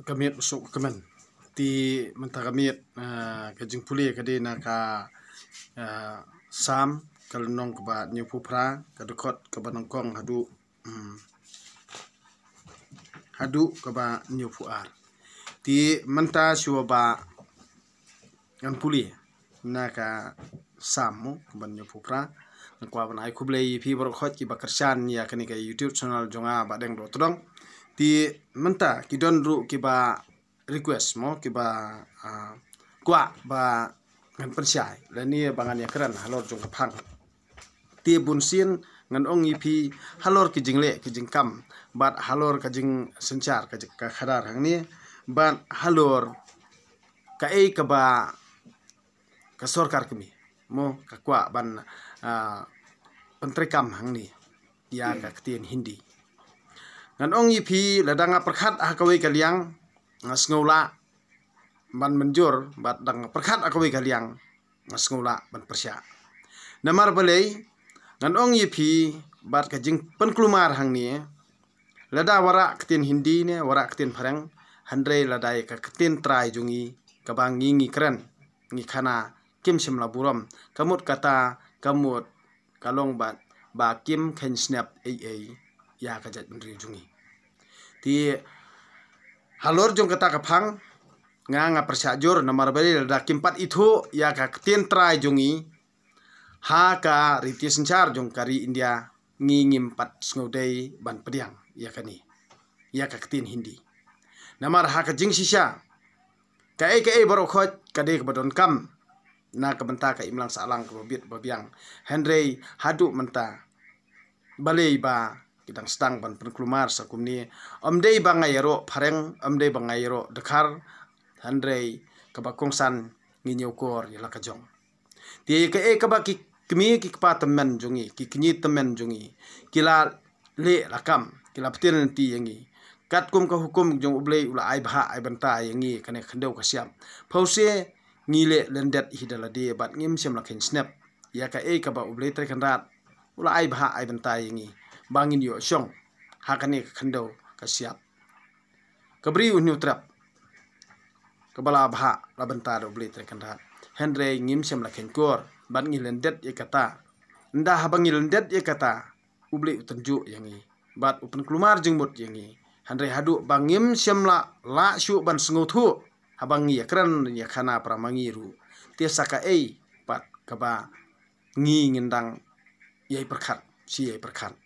Kamit usuk kemen ti mentah kamit kajing puli kadi naka sam kalunong keba nyu pupra kadukot keba nongkong hadu keba nyu puar ti mentah syuaba ngan puli naka samu keba nyu pupra kwa ban ai kublei pi borokot ki bakersan ya kani ka YouTube channel jonga badeng do todong ti mentah kidon ru kiba request mo kiba kwa ba ngan persyai lani bangan ya keran halor jong kapang ti bunsin ngan ong ipi halor kijingle kijingkam bat halor kajing sencar ka khadar hang ni bat halor ka ei kaba ka sorkar kami mo ka kwa ban pentrekam hang ni ya ka ktien hindi ngan ong ipi ladanga perkhat akawai kaliang ngasngola ban menjur bat dang perkhat akawai kaliang ngasngola ban persya namar balei ngan ong ipi bat kajing penklumar hang ni lada wara ktien hindi ne wara ktien parang handre ladai ka ktien trai jungi kabang ngi kren ngi khana kim simla buram kamut kata kamut kalong bat ba kim khen snap ya kajat bendri jungi ti halor jong kata kapang nga persajur namar bali da kimpat itu ya ka ktien trai jungi ha ka riti sencar jong kari India ngingim pat sngodei ban pediang ya kani ya ka ktien hindi namar ha ka jing sisa ka ei borokot kade ka badon kam na ka benta ka imlang salang ka babit babiang henry hadu menta balei ba kitang stang ban penklumar sakumni omdei bangayero pareng omdei bangayero dekhar handrei kabakongsan nginyokor yala kajong ti ke kabaki kmi ki kpa temen jungi ki knyi temen jungi kila le lakam kila ptil ti yangi kat kum ka hukum jong ublei ula ai bha ai banta yangi kane khandeu ka siam phause ngile lendet hidala de bat ngim sem lakhin snap ya ka kaba ublei tre khandrat ula ai bha ai banta yangi bangin yo syong hakane khandau ka siap kabri unyu trap kabala bha la banta do bli tre khandrat henre ngim sem la khenkor ban ngilendet ye kata nda habang ngilendet ye kata ubli utenju yangi bat upen klumar jengbut yangi henre hadu bangim sem la syu ban sngotu habang ye kran ye khana pramangiru te saka pat kaba ngi ngindang ye perkhat si ye perkhat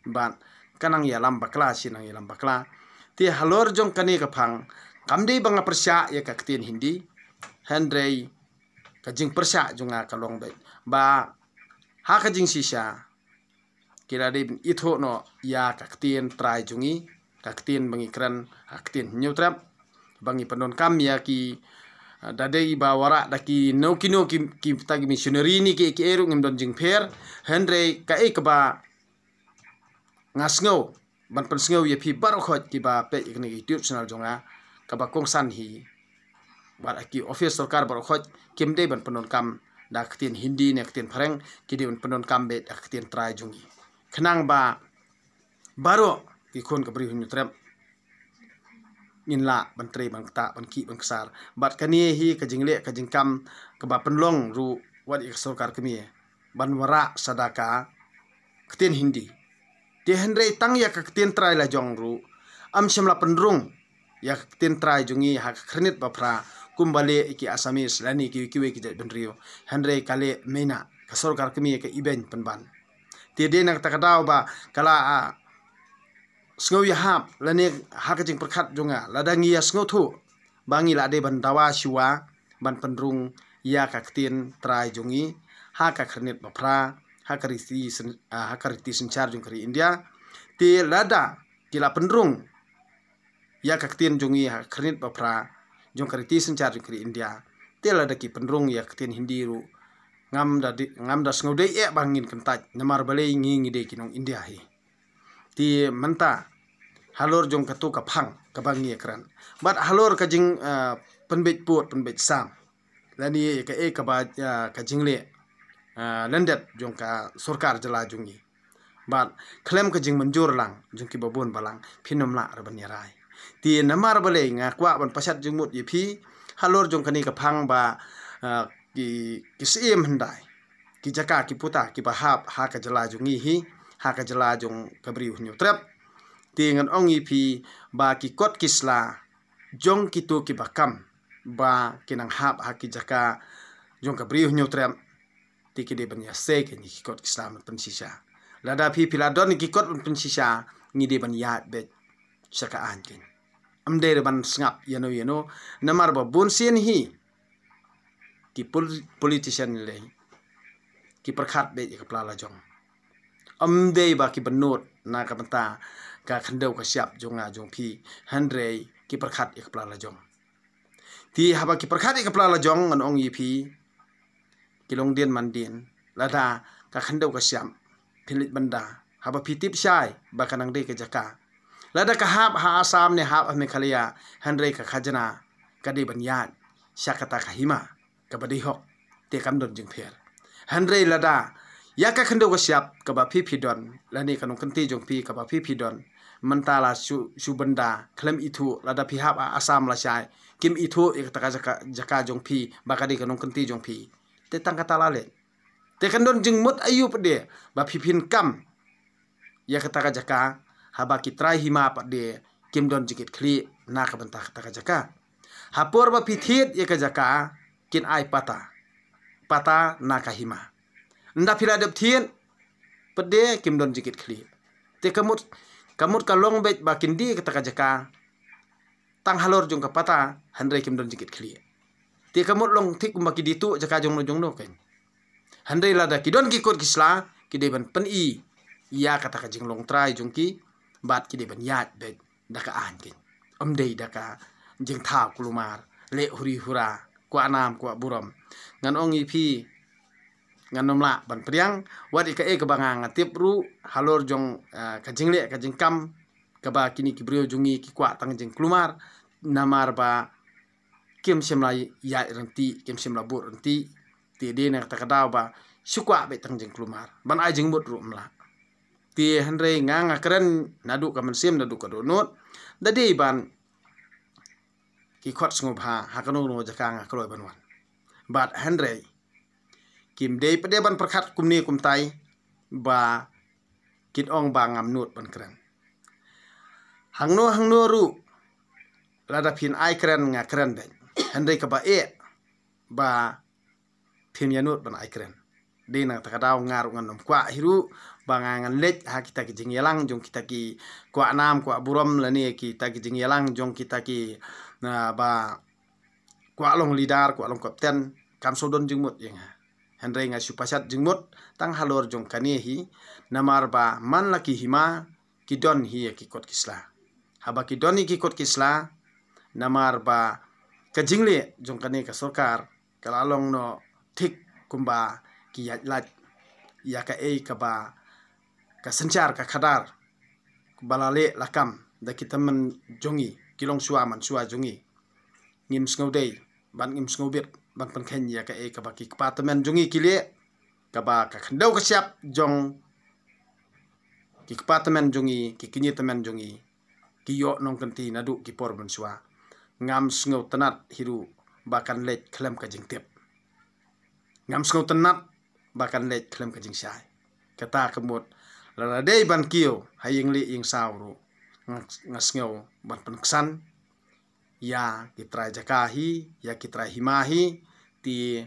ban kanang ya lam bakla sinang ya lam bakla ti halor jong kani kapang kamdei banga persya ya ka ktien hindi handrei kajing persya jonga kalong bai ba ha kajing sisa kira de itho no ya ka ktien trai jungi ka ktien bangi kran ka ktien nyutrap bangi penon kam ya ki dadei ba wara daki no ki tagi missionary ni ki eru ngim jing pher handrei ka ba ngasngau ban pensngau ye phi barokhot ki ba pe ikni YouTube channel jonga kaba kongsan hi bar aki office sarkar barokhot kimde ban penon kam da ktien hindi ne ktien phareng kidi ban penon kam be da ktien trai jungi khnang ba baro ki khon kabri hunyu trem inla ban tre ban ta ban ki ban ksar bat kani hi kajingle kajing kam kaba penlong ru wat ik sarkar kemi ban wara sadaka ktien hindi ti henrei tang ya ka ktien trai la jong ru am shimla pendrung ya ktien trai jungi ha khrnit bafra kumbale iki asamis lani ki kiwe ki benrio henrei kale meina ka sarkar kemi ka iben penban ti de nak takadaw ba kala sngo ya hap lani ha ka jing perkhat jonga ladangi ya sngo thu bangi la de ban dawa shiwa ban pendrung ya ka ktien trai jungi ha ka khrnit bafra hakariti sencar jong kari India ti lada kila pendrung ya ka ktien jongi ha khrnit bafra jong kariti sencar jong kari India ti lada ki pendrung ya ktien hindi ru ngam da sngodei bangin kentaj namar balei ngi de kinong India hi ti menta halor jong katu ka phang ka bangi ekran bat halor ka jing penbet put penbet sam lani ka ba ka jingle lendet jong ka sarkar jala jungi bat klem ka jing menjur lang jong ki babon balang phinom la raban yarai ti namar bale nga kwa ban pasat jengmut yipi halor jong kani kapang ba ki sim handai ki jaka ki puta ki bahap ha ka jala jungi hi ha ka jala jong kabri hunyu trap ti ngan ong yipi ba ki kot kisla jong kitu ki bakam ba kinang hap ha ki jaka jong kabri hunyu trap ti ki de ban ya se ke ni ki kot kisla man pensisa lada pi piladon ki kot man pensisa ngi de ban ya be saka ankin amde ban sngap yano namar ba bun sien hi ki politician le ki perkhat be ka plala jong amde ba ki benut na ka benta ka khandau ka siap jonga jong pi handre ki perkhat ka plala jong ti haba ki perkhat ka plala jong an ong yi pi kilong dien man dien lada ka khandau ka siam philit banda haba pi tip sai ba kanang de ka jaka lada ka hap ha asam ne hap me khalia handre ka khajana ka de ban yat syakata ka hima ka badi hok te kam don jing pher handre lada ya ka khando ka siap ka ba phi don lani kanong kanti jong pi ka ba phi don mentala su benda klem itu lada pi hap asam la sai kim itu ik ta jaka jong pi ba ka de kanong kanti jong pi te tang kata lale te kan don jing mut ayu pede ba phi phin kam ya ka ta jaka haba ki trai hima pa de kim don jikit kli na ka benta ka ta jaka hapor ba pithit ya ka jaka kin ai pata na ka hima nda pila dep thien pede kim don jikit kli te kamut ka long bet ba kin di ka ta jaka tang halor jong ka pata handre kim don jikit kli te kamut long thik ma ki ditu jaka jong no ken handre lada ki don ki kot kisla ki de ban pen i ya kata ka jing long trai jong ki bat ki de ban yat bet daka an kin amdei daka jing tha kulumar le huri hura kwa nam kwa buram ngan ong ipi ngan nomla ban priang wadi ka ka banga ngatip ru halor jong ka jingle ka jingkam ka ba kini ki brio jungi ki kwa tang jing kulumar namar ba kim simla ya renti kim simla bur renti ti de na ta kadaw ba sukwa be tang jing kulumar ban ai jing mut ru mla ti handre nga keren nadu ka mensim nadu ka donot dadi ban ki khot sngob ha kanu no jaka nga kloi banwan bat handre kim de pede ban perkhat kumni kumtai ba kit ong ba ngam nut ban keren hangno ru lada phin ai keren nga keren ben handre ka ba ba phin yanut ban ai keren de na takadaw ngaru nganom kwa hiru bangangan lek ha kita ki jing yalang jong kita ki kwa nam kwa buram lani kita ki jing yalang jong kita ki na ba kwa long lidar kwa long kapten kam sodon jingmut yang handre nga supasat jingmut tang halor jong kani hi namar ba man laki hima ki don hi ki kot kisla haba ki doni ki kot kisla namar ba ka jingle jong kani ka sorkar kalalong no thik kumba ki lat ya ka ka ba ka sencar ka khadar balale lakam da kita men jongi kilong suwa man suwa jongi ngim sngodei ban ngim snobit ban pan khen ya ka ba ki department jongi kile ka ba ka khandau ka siap jong ki department jongi ki kinyi temen jongi ki yo nong kanti nadu ki por ban suwa ngam sngo tanat hiru bakan lek klem ka jingtep ngam sngo tanat bakan lek klem ka jing sai kata kemut lala dei ban kio haying li ing sauru ngasngau ban peneksan ya kitrai jakahi ya kitrai himahi ti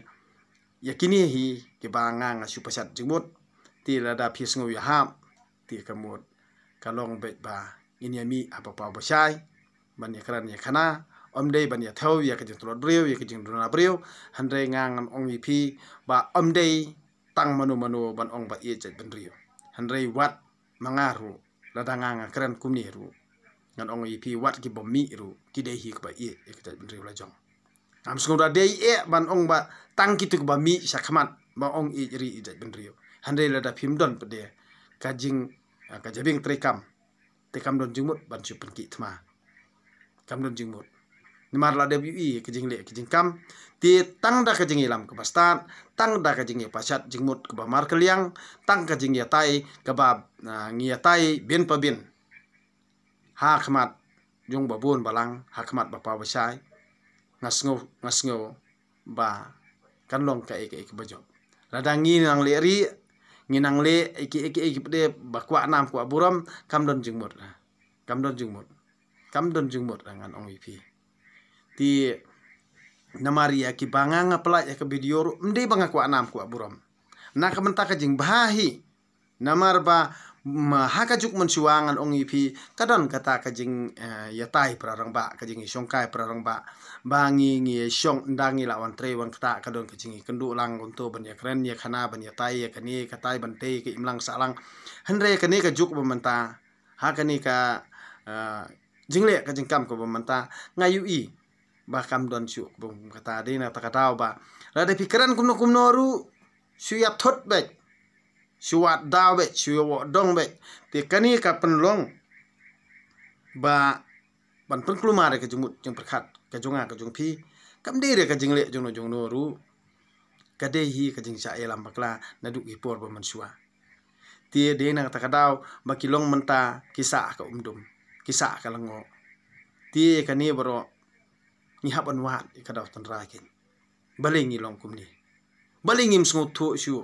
yakini hi ke banga ngasupasat jimut ti lada pisngau ya ham ti kemut kalong bet ba ini mi apa pa basai ban yakran ya kana omdei ban ya thau ya ke jintro brio ya ke jintro brio handre ngang ong pi ba omdei tang manu ban ong ba ye jet ban rio handre wat mangaru ladanga keren kumni ru ngan ong ipi wat ki bomi ru ki dei hi ba ye jet ban rio la jong am sngoda dei ban ong ba tang ki tu ba mi sakhamat ba ong i ri jet ban rio handre lada phim don pede kajing ka jabing trekam tekam don jingmut ban chupen ki thma kam don jingmut nimar la dewi ke jingle ke jingkam ti tang da ke jingilam ke bastan tang da ke jingi pasat jingmut ke ba mar keliang tang ke jingi tai ke ba ngia tai bin pa bin ha khmat jong babon balang hakmat bapa basai ngasngo ba kanlong ka eke bajo ladangi nang leri nginang le eke de bakwa nam kwa buram kamdon jingmut ngan ong ipi ti namari ki banganga pelaj ke video mde banga kwa nam kwa buram na kamenta ka jing bahi namar ba haka juk mensuangan ong ipi kadon kata ka jing yatai prarang ba ka jing songkai prarang ba bangi ngi song ndangi lawan tre wan kata kadon ka jing kendu lang untuk ban ya keren ya khana ban ya tai ya kani katai ban te ke imlang salang henre kani ka juk bementa haka ni ka jingle ka jingkam ko bementa ngayu i ba kam don su bum kata de na takatau ba la de pikiran kumno ru suyat thot be suat daw be suyo dong be te kani ka penlong ba ban penkluma re ka jumut jeng perkhat ka jonga ka jong pi kam de re ka jingle jong no ru ka de hi ka jing sa elam bakla na du i por ba mansua te de na takatau ba kilong menta kisah ka umdum kisah ka lango te kani baro ni haban wat ka daw tan rakin balingi long kumni balingim sngut thu shu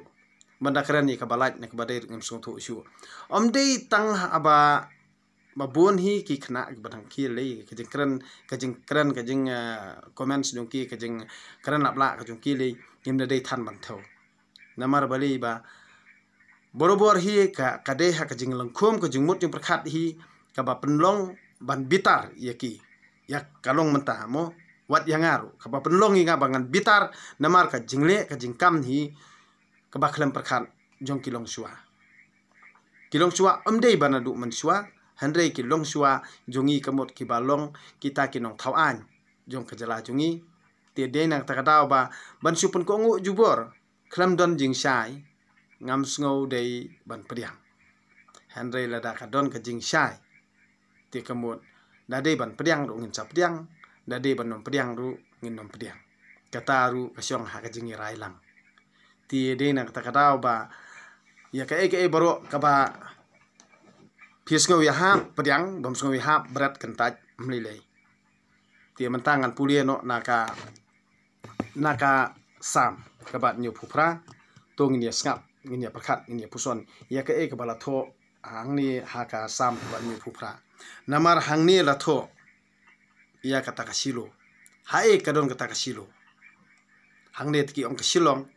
banda keren ni kabalat na kabadai ngam sung thu shu omdei tang aba babon hi ki khna badang ki le kajing keren comments dong ki kajing keren lapla kajung ki le yim na dei than ban tho namar bali ba borobor hi ka kade ha kajing langkhum kajing mut jing perkhat hi ka ba penlong ban bitar yaki yak kalong mentah mo wat yangaru ka ba penlong hi nga bangan bitar namar ka jingle kajing kam hi kebaklem perkhat jong kilong shua omdei banadu mensua handrei kilong shua jongi kamot kibalong kita kinong thawan jong kejala jongi te de nang takadau ba ban supun ko ngu jubor klam don jing sai ngam sngo dei ban priang handrei lada kadon ka jing sai te kamot dade ban priang ru ngin sap priang dade ban nom priang ru ngin nom priang kataru kasyong ha ka jingi railang ti de na takadau ba ya ka eke baro ka ba pisngo ya ha pedang bom sngo ya ha berat kentaj mlilei ti mentangan pulieno naka sam ka ba nyu phupra tong ni skap ni perkhat ni puson ya ka eke bala tho hang ni ha ka sam ba nyu phupra namar hang ni la tho ya kata ka silo ha e kadon kata ka silo hang ne tki ong ka silong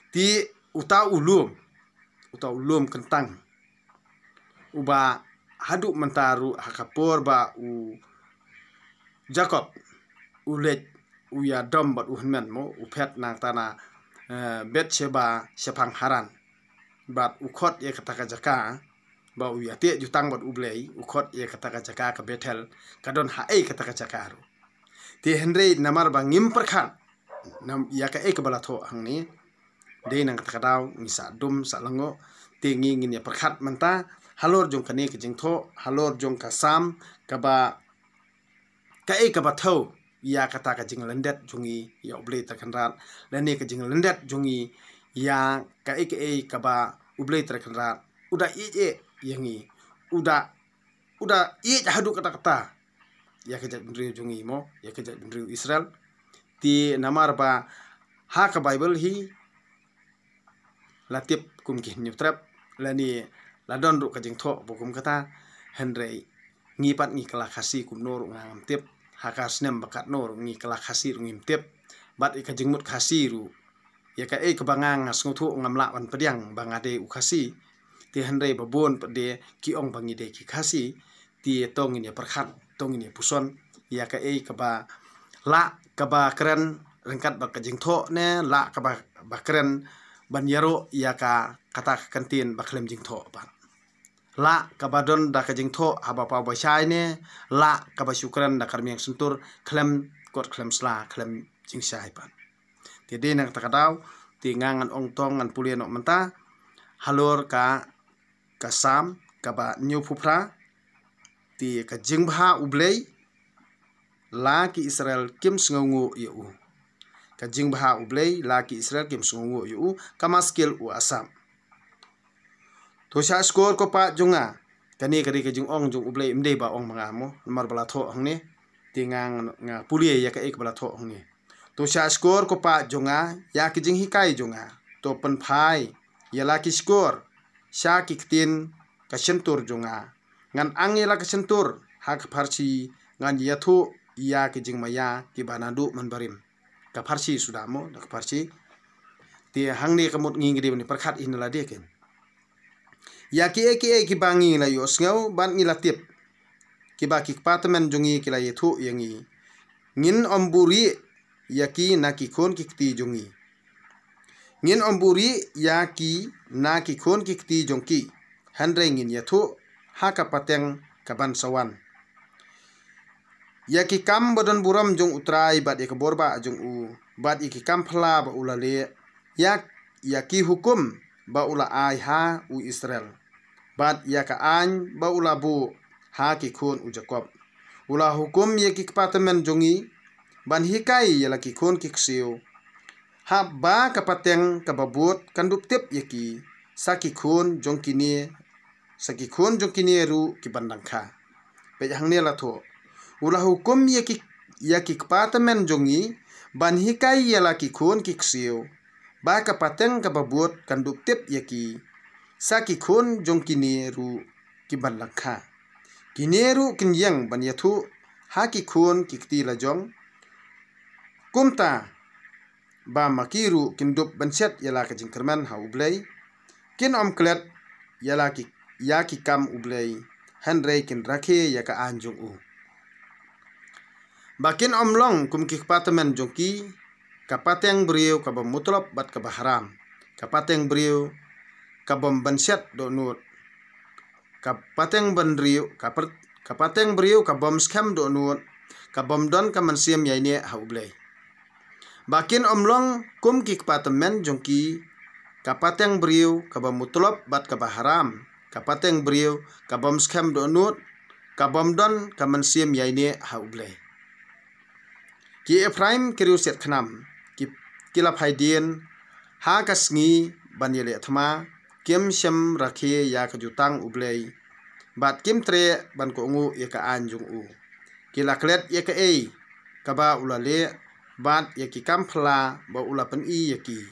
ti uta ulum kentang uba haduk mentaru hakapor ba u Jacob ulet uya dom bat uhnmen mo upet nang tana bet seba sepang haran bat ukhot ye kataka jaka ba uya te jutang bat ublei ukhot ye kataka jaka ka betel kadon ha e kataka jaka ru ti henry namar ba ngim perkhan nam ya ka e kabala tho hangni de nang takadau ngisa dum salango tingi ngin ya perkhat menta halor jong kane ke jingtho halor jong ka sam kaba ka e kaba tho ya kata ka jing lendet jungi ya ublei terkenrat lene ke jing lendet jungi ya ka e kaba ublei terkenrat uda e yangi uda e hadu kata ya ke jing jungi mo ya ke jing Israel ti namar ba ha ka Bible hi latip kum ki nyutrap lani ladon ru kajing tho bokum kata henrei ngipat ngi kala khasi kum nor ngam tip hakas nem bakat nor ngi kala khasi ngim tip bat ikajing mut khasi ru ya ka e kebangang ngasngu ngam la wan pediang bangade u khasi ti henrei babon pede ki ong bangi de ki khasi ti tong ini perkhat tong ini puson ya ka e kaba la kaba keren rengkat ba kajing tho ne la kaba bakren banyaro ya ka kata kantin baklem jing tho ba la kabadon da ka jing tho haba pa ba shai ne la kaba syukran da karmiang suntur klem kot klem sla klem jing shai ba ti de nang takadau ti ngangan ong tong ngan pulien ok menta halor ka kasam kaba nyu phupra ti ka jing bha ublei la ki Israel kim sngongu yu ka jing bha ublei la ki Israel kim sngongu yu kamaskil u asam to sha skor ko pa junga kani kari ke jung ong jung ublei mdei ba ong mangamo mar bala tho hang ne tingang nga pulie ya ka ek bala tho hang ne to sha skor ko pa jonga ya ki jing hikai jonga to pen phai ya la ki skor sha ki ktin ka sentur jonga ngan ang ya la ka sentur hak pharsi ngan ya thu ya ki jing maya ki banadu man barim ka pharsi sudamo dak pharsi ti hang ne ka mut ngi ngri ni perkhat in la de ken ya ki ki bangi la yo sngau ban ngi la tip ki ba ki patmen jongi ki la yethu yangi ngin omburi ya ki na ki khon ki kti jongi ngin omburi ya ki na ki khon ki kti jongki handre ngin yethu ha ka pateng ka ban sawan ya ki kam bodon buram jong utrai bat ek borba jong u bat iki kam phla ba ulale ya ki hukum ba ula ai ha u Israel bat ya ka an ba ula bu ha ki khon u Jacob ula hukum ya ki patmen jongi ban hikai ya la ki khon ki kseu ha ba ka pateng ka babut kandup tip ya ki saki khon jong kini saki khon jong kini ru ki bandang kha pe hang ne la tho ula hukum ya ki patmen jongi ban hikai ya la ki khon ki kseu ba ka pateng ka babut kandup tip ya ki saki khon jong kini ru ki bandang kha kineru kinyang ban yathu ha ki khon ki kti la jong kumta ba makiru kindup banset yala ka jingkerman ha ublei kin omklet yala ki ya ki kam ublei handrei kin rakhe ya ka anjung u bakin omlong kum ki patmen jongki kapateng brio ka bom mutlop bat ka haram kapateng brio ka bom banset do nut kapateng bandrio kapateng brio ka bom scam do nut ka bom don ka mansiam yaine ha ublei bakin omlong kum ki patmen jongki kapateng brio ka bom mutlop bat ka haram kapateng brio ka bom scam do nut ka bom don ka mansiam yaine ha ublei ki Ephraim kiruset khnam ki kila phaidien ha kasngi banyele thma kem shem rakhe ya ka jutang ublei bat kim tre ban ko ngu ya ka anjung u kila klet ya ka ei ka ba ulale bat ya ki kam phla ba ula pen i ya ki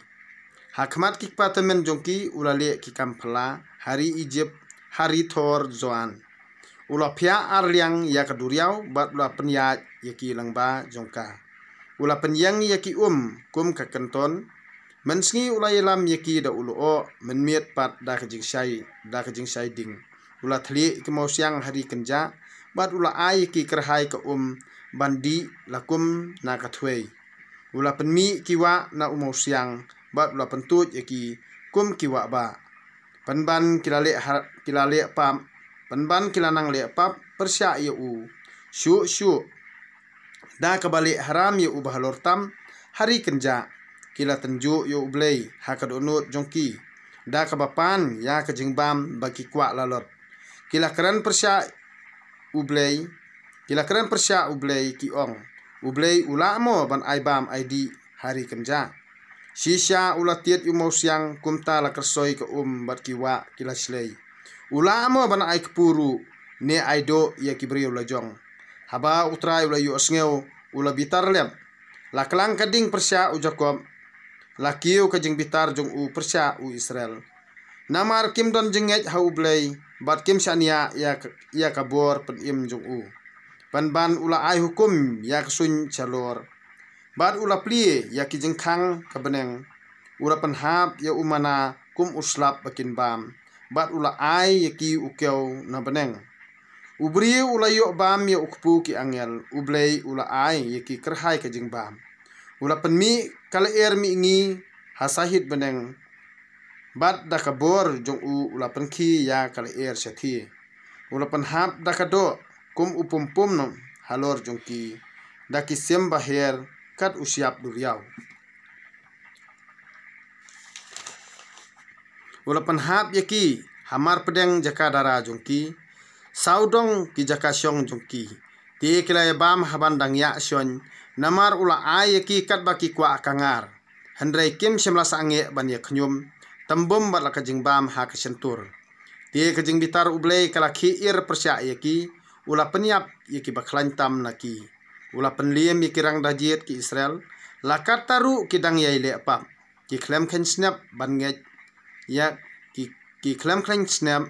hakmat ki patamen jongki ulale ki kam phla hari Egypt hari Thor Zoan ula phya arliang ya ka duriau bat ula pen ya ki langba jongka ula pen yang ya ki kum ka kanton mensngi ula yelam ya ki da ulu o menmiet pat da ka jing sai ding ula thli ki mausiang hari kenja bat ula ai ki kerhai ka bandi lakum na ka thwei ula penmi kiwa na umausiang bat ula pentut ya ki kum kiwa ba penban kilale pam penban kilanang le pap persya ya u syu da ka balik haram ya u bahalor tam hari kenja kila tenju yo ublei hakad unut jongki da ka bapan ya ka jingbam bagi kwa lalot kila keren persya ublei ki ong ublei ulamo ban aibam ID hari kenja sisya ulatiet umau siang kumta la kersoi ke bat kiwa kila slei ulamo ban ai kepuru ne aido ya kibriu lajong haba utrai ula yu asngeu ula bitar lem la kelang kading persya u Jacob la kiu ka jing bitar jong u persya u Israel namar kim don jengej ha ublei bat kim syania ya kabor pen im jong u ban ula ai hukum ya kesun calor bat ula plie ya ki jengkhang ka beneng ula penhap ya umana kum uslap bakin bam bat ula ai ya ki ukeu na beneng ubri ula yo bam ya ukpu ki angel ublei ula ai ya ki kerhai ka jing bam ula penmi kala mi ngi hasahit beneng bat da kabor jong u ula penki ya kala sethi ula penhap da kado kum upum no halor jongki da ki sem baher kat usiap duriau ula penhap ya ki hamar pedeng jaka dara jongki saudong ki jaka syong jongki ti kila bam haban dang ya syon namar ula ai ki kat baki kwa kangar handrai kim semla sange ban ya khnyum tambum bat la ka jingbam ha ka sentur Te kajing bitar ublay kala kiir persya yaki ula penyap yaki baklan tam naki. Ula penliem yaki rang dajiet ki Israel lakat taru kidang yai le apa. Ki klem khen snap ban nget ya ki klem khen snap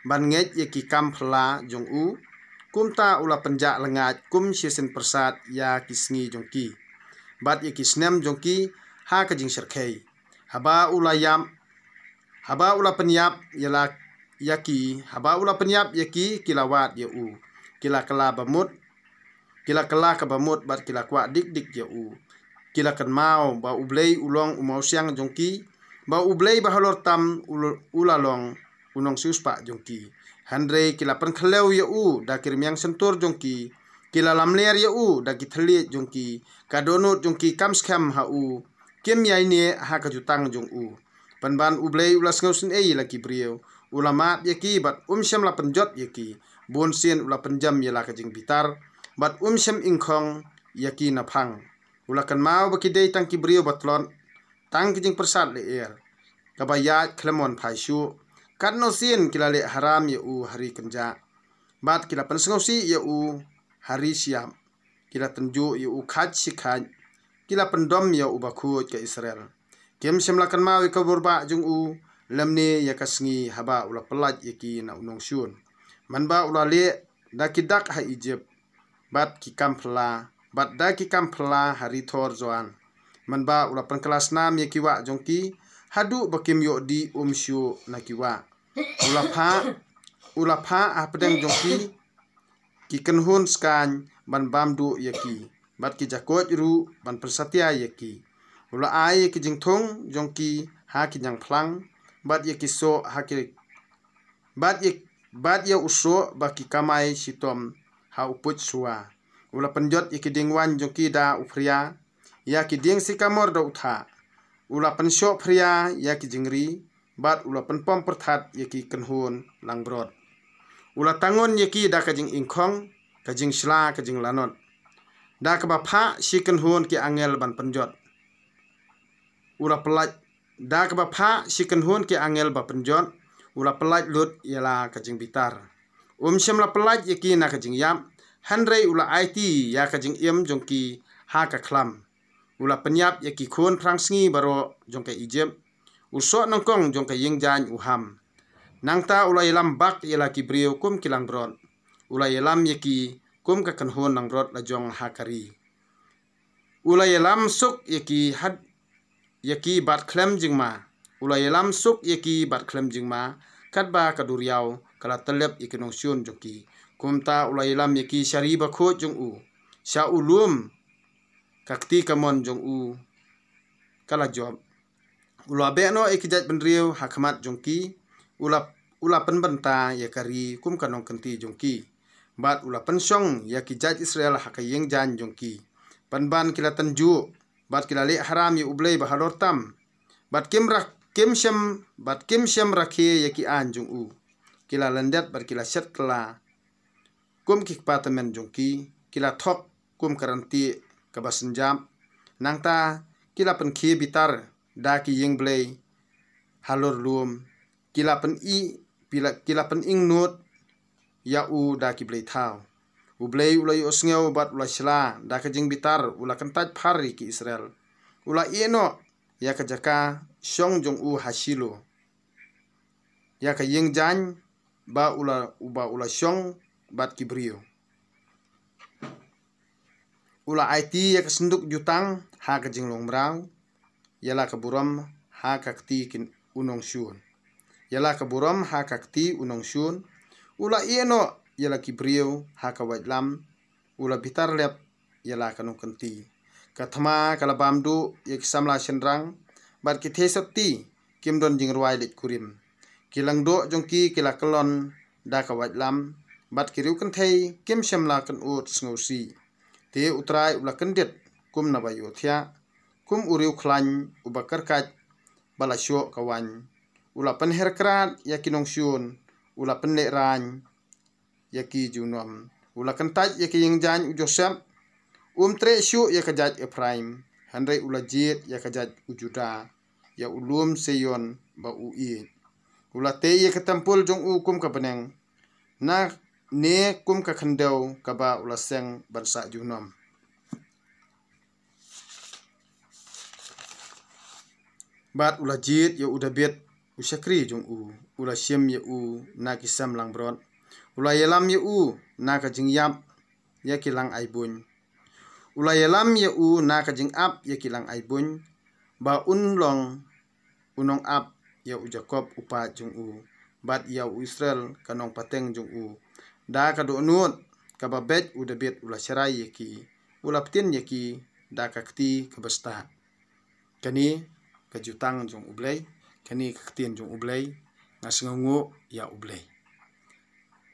ban nget yaki kam phla jong u kumta ula penja lengat kum sisen persat ya kisngi jongki. Bat yaki snam jongki ha kajing serkei. Haba ula penyap yala yaki haba ula penyap yaki kilawat ya u. Kila kala kabamut bat kila kwa dik ya u. Kila kan mau ba ublay ulong umau siang jongki. Ba ublay bahalor tam ulalong unong suspa jongki. Handre kila penkeleu ya u da kirim yang sentur jongki. Kila lamler ya u da kitelit jongki. Kadonut jongki kam skam ha u. Kim ya ini ha kajutang jong u. Panban ublay ulas ngausin laki brio. Ulama yaki bat syam la penjot yaki. Bonsin ula penjam yala kajing bitar. Bat syam ingkong yaki napang. Ulakan mau bakidei tang kibrio batlon. Tang kijing persat le er. Kabayat klemon paisyu. Kat no sin kila le haram ya u hari kenja. Bat kila pensengausi ya u hari siam. Kila tenju ya u kaj sikaj. Kila pendom ya u bakut ke Israel. Kem semlakan mau ka burba jung u. Lemni ya kasngi haba ula pelat yaki na unong syun. Manba ula le da kidak ha Egypt. Bat ki kampla. Bat da ki kampla hari thor zoan. Manba ula penkelas nam yaki wa jongki. Hadu bakim yo di syu na kiwa. Ula pha apdeng jongki ki kenhun skan ban bamdu yaki. Bat ki jakot ru ban persatya yaki. Ula ai ki jingthong jongki ha ki jang phlang. Bat yaki so ha ki bat ya uso baki kamai sitom ha uput suwa. Ula penjot yaki dingwan jongki da ufria. Ya ki ding sikamor da utha. Ula pensyo pria ya ki jingri. Bat ula penpom perthat yaki kenhun langbrod. Ula tangon yaki da kajing ingkong. Kajing sla kajing lanot. Da kebapa si kenhun ki angel ban penjot. Ula pelaj. Da kebapa si kenhun ki angel ban penjot. Ula pelaj lut yala kajing bitar. Syam la pelaj yaki na kajing yam. Handrei ula IT ya kajing im jongki ha ka klam. Ula penyap yaki kun prangsngi baro jongke Egypt. Usok nongkong jongke yingjan uham. Nangta ula yelam bak yala ki brio kum kilang brod. Ula yelam yaki kum ka kenhun nang brod la jong hakari. Ula yelam suk yaki bat klem jingma. Ula yelam suk yaki bat klem jingma. Katba kaduriau kala telep yaki nongsyun jongki. Kumta ula yelam yaki syari bakut jong u. Sya ulum kakti kamon jong u kala job. Ula beno ikijat benriu hakmat jongki. Ula penbenta yakari kum kanong kenti jongki. Bat ula pensyong yakijat Israel hakayeng jan jongki. Panban kila tenju. Bat kila le haram ya ublay bahalor tam. Bat kim syam rakhe yaki an jong u. Kila lendet bat kila set kala. Kum kikpatamen jongki. Kila thok kum karanti kabasenjam. Nangta kila penkhi bitar da ki yeng blay halor lum. Kila pen ing nut ya u da ki blay thau. Ublay ulay osngeu bat ulay sila da ka jing bitar ula kentaj phari ki Israel. Ula ieno ya ka jaka syong jong u hasilo. Ya ka yeng jan ba ula syong bat ki brio. Ula IT ya ka senduk jutang ha ka jing long brau. Yala ka buram ha ka kti kin unong syun. Yala ka buram ha ka kti unong syun. Ula ieno yala ki brio ha ka wajlam. Ula bitar lep yala ka nong kenti. Kathama kala bamdu ya ki samla senrang. Bat ki thesat ti kim don jing ruai lit kurim. Kilang do jongki kila kelon da ka wajlam. Bat ki riu kenthei kim semla kan ut sngosi. Te utrai ula kendet kum na bayo thia. Kum uriu klan ubakar kaj balasyo kawan. Ula penherkrat yaki nongsyun. Ula penlek ran yaki junom. Ula kentaj yaki yingjan Joseph. Tre syu ya kajaj Ephraim. Handrai ula jit ya kajaj Juda. Ya ulum seyon ba uid. Ula te ye katampul jong u kum ka beneng. Na ne kum ka khandau ka ba ula seng bansa junom. Bat ula jit ya uda bet usakri jong u. Ula siem ya u na kisam lang brot. Ula yelam ya u na ka jing yap ya kilang aibun. Ula yelam ya u na ka jing ap ya kilang aibun. Ba unlong unong ap ya u Jacob upa jong u. Bat ya u Israel kanong pateng jong u. Da ka do nut ka ba bet uda bet ula serai ya ki. Ula ptin ya ki da ka kti ka basta. Kani ka jutang jong ublay. Kani ka ktien jong ublay. Ngasengongo ya ublay.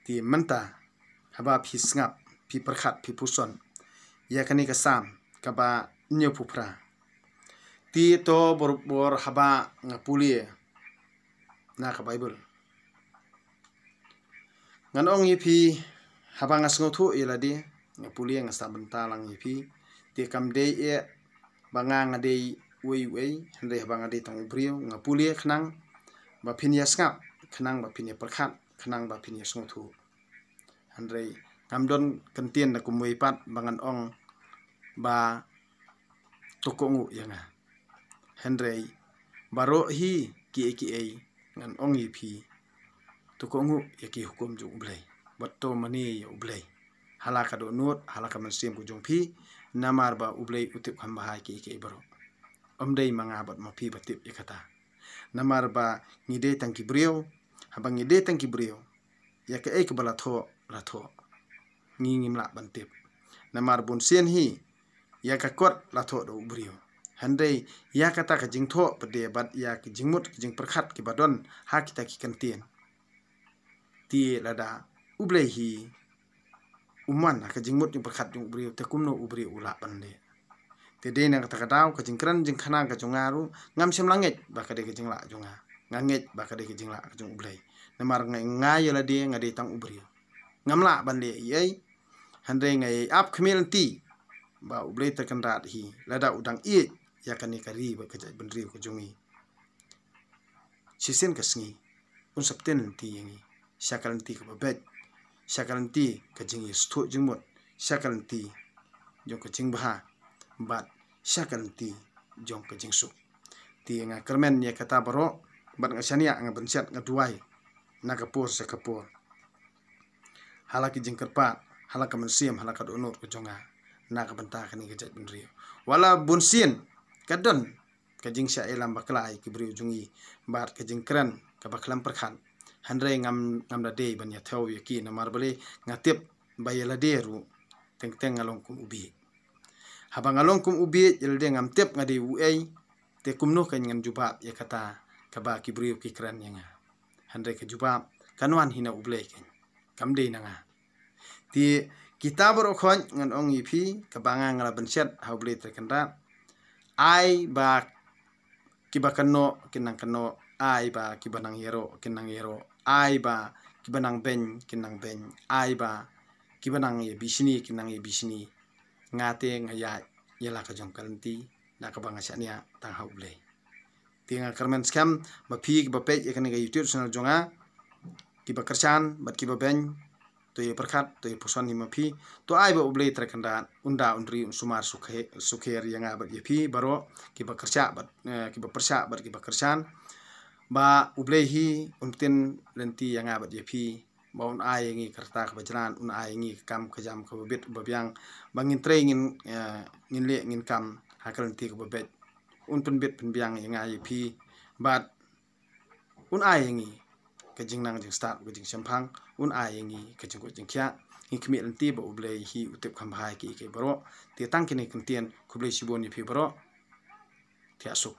Ti menta haba pi sngap pi perkhat pi puson. Ya kani ka sam ka ba nyo pupra. Ti to bor haba ngapuli na ka Bible. Ngan ong yipi haba ngasngotu iladi ngapuli ngasa bentalang yipi. Ti kam dei e banga ngadei wei handai haba ngadei tang ubrio ngapuli khnang ba phinia sngap khnang ba phinia perkhat khnang ba phinia sngotu. Handai ngamdon kentien na kumui pat bangan ong ba tokongu yanga. Handai baro hi ki ngan ong yipi tokongu yaki hukum jong ublay. Bato mani ya ublay. Halaka do nut halaka mansiem ku jong pi namar ba ublay utip hambahai ki baro. Omdai mangabat mapi batip yakata. Namar ba ngide tangki brio habang ngide tangki brio ya ke ke balatho latho ngingim la bantip. Namar bun sien hi ya ka kot latho do brio. Handai ya kata ka jingtho pede bat ya ki jingmut ki jing perkhat ki badon ha kita ki kentien. Ti lada ublay hi uman ka jingmut jing perkhat jong brio te kumno ubri ula pande. Te de nang kata kadau ka jingkran jing khanang ka jongaru ngam sem langit ba ka de ka jingla jonga. Ngangit ba ka de ka jingla ka jong ublay. Namar ngai la de ngade tang ubrio. Ngamla bande yai handai ngai ap khmel ti ba ublay terkendat hi lada udang i ya kani kari ba kajai benri ko jongi. Sisen ka sngi un sapten ti yangi. Syakalan ti ka babet. Syakalan ti ka jingi stu jingmut. Syakalan ti jong ka jing baha. Bat syakalan ti jong ka jing suk. Ti nga kermen ya kata baro bat nga syania nga bensiat nga duai na kapur sa kapur. Halaki jing kerpat halaka mensiem halaka donut ko jonga na ka benta kani kajai benri. Wala bunsien kadon kajing sya elam baklai ki brio jungi bat kajing kran ka baklam perkhan handrai ngam da dei ban ya thau yaki namar bale ngatip bayala deru teng ngalong kum ubi. Habang ngalong kum ubi yelde ngam tip ngade uai te kumno kan ngam jubab ya kata ka ba ki brio ki kran yanga. Handrai ka jubab kanwan hina ublai ken kamdei nanga. Ti kita berokhon ngan ong yipi kabanga ngala benset haublay terkendat ai ba kibakano kinang kano ai ba kibanang yero kinang yero ai ba kibanang ben kinang ben ai ba kibanang ye bisini kinang ye bisini ngate ngaya yela ka jong kalenti na kabanga syania tang haublay. Tinga kermen skam mapi kibapet yakani ga YouTube channel jonga kibakersan bat kibaben to ye perkhat to ye puson ni mapi to ai ba ublay terkendat unda undri sumar sukher yang abat ye pi baro kiba kerja bat kiba persya bat kiba kersan ba ublay hi untin lenti yang abat ye pi ba un ai ngi kerta ka bajran un ai ngi kam kajam ka bebet babyang bangin tre ngin le ngin kam hakal lenti ka bebet un penbet penbyang yang ai pi bat un ai ngi kajing nang jing start kajing sempang un ai ngi kajing ko jing kya ngi kmi lenti ba ublay hi utip khambhai ki baro ti tang kini kentien kublay sibon ni pi baro ti asuk.